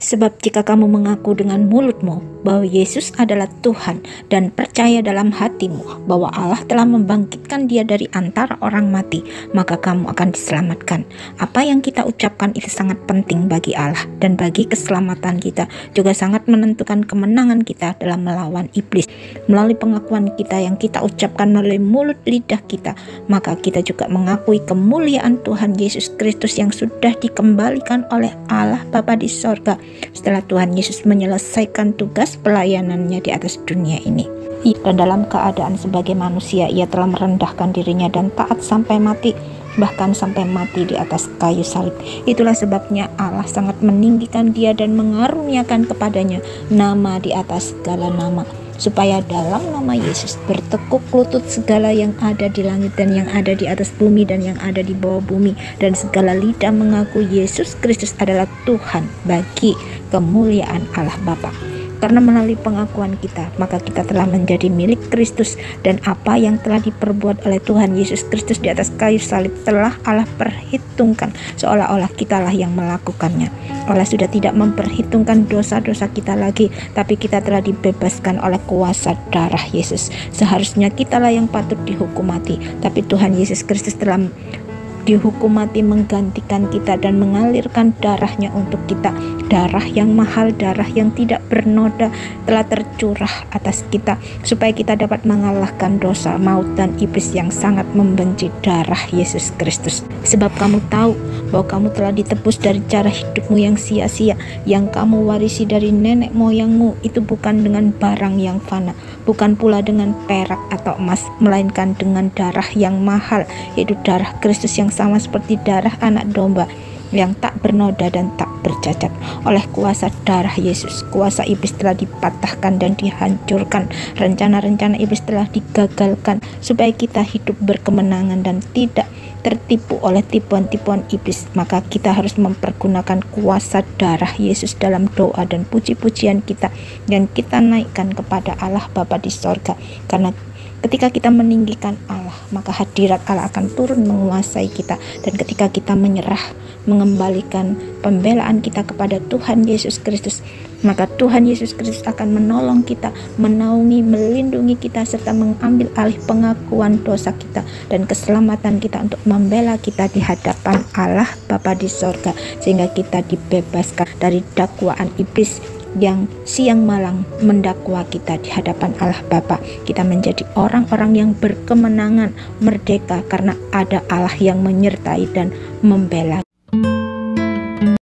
Sebab jika kamu mengaku dengan mulutmu bahwa Yesus adalah Tuhan dan percaya dalam hatimu bahwa Allah telah membangkitkan dia dari antara orang mati, maka kamu akan diselamatkan. Apa yang kita ucapkan itu sangat penting bagi Allah dan bagi keselamatan kita, juga sangat menentukan kemenangan kita dalam melawan iblis. Melalui pengakuan kita yang kita ucapkan melalui mulut lidah kita, maka kita juga mengakui kemuliaan Tuhan Yesus Kristus yang sudah dikembalikan oleh Allah Bapa di sorga setelah Tuhan Yesus menyelesaikan tugas pelayanannya di atas dunia ini. Dan dalam keadaan sebagai manusia, ia telah merendahkan dirinya dan taat sampai mati, bahkan sampai mati di atas kayu salib. Itulah sebabnya Allah sangat meninggikan dia dan mengaruniakan kepadanya nama di atas segala nama, supaya dalam nama Yesus bertekuk lutut segala yang ada di langit dan yang ada di atas bumi dan yang ada di bawah bumi, dan segala lidah mengaku Yesus Kristus adalah Tuhan bagi kemuliaan Allah Bapa. Karena melalui pengakuan kita, maka kita telah menjadi milik Kristus, dan apa yang telah diperbuat oleh Tuhan Yesus Kristus di atas kayu salib telah Allah perhitungkan seolah-olah kitalah yang melakukannya. Allah sudah tidak memperhitungkan dosa-dosa kita lagi, tapi kita telah dibebaskan oleh kuasa darah Yesus. Seharusnya kitalah yang patut dihukum mati, tapi Tuhan Yesus Kristus telah dihukum mati menggantikan kita dan mengalirkan darahnya untuk kita. Darah yang mahal, darah yang tidak bernoda telah tercurah atas kita, supaya kita dapat mengalahkan dosa, maut, dan iblis yang sangat membenci darah Yesus Kristus. Sebab kamu tahu bahwa kamu telah ditebus dari cara hidupmu yang sia-sia, yang kamu warisi dari nenek moyangmu. Itu bukan dengan barang yang fana, bukan pula dengan perak atau emas, melainkan dengan darah yang mahal, yaitu darah Kristus yang sama seperti darah anak domba yang tak bernoda dan tak bercacat. Oleh kuasa darah Yesus, kuasa iblis telah dipatahkan dan dihancurkan. Rencana-rencana iblis telah digagalkan, supaya kita hidup berkemenangan dan tidak tertipu oleh tipuan-tipuan iblis. Maka kita harus mempergunakan kuasa darah Yesus dalam doa dan puji-pujian kita yang kita naikkan kepada Allah Bapa di sorga. Karena ketika kita meninggikan Allah, maka hadirat Allah akan turun menguasai kita. Dan ketika kita menyerah, mengembalikan pembelaan kita kepada Tuhan Yesus Kristus, maka Tuhan Yesus Kristus akan menolong kita, menaungi, melindungi kita, serta mengambil alih pengakuan dosa kita dan keselamatan kita untuk membela kita di hadapan Allah Bapa di sorga, sehingga kita dibebaskan dari dakwaan iblis yang siang malam mendakwa kita di hadapan Allah Bapa. Kita menjadi orang-orang yang berkemenangan, merdeka, karena ada Allah yang menyertai dan membela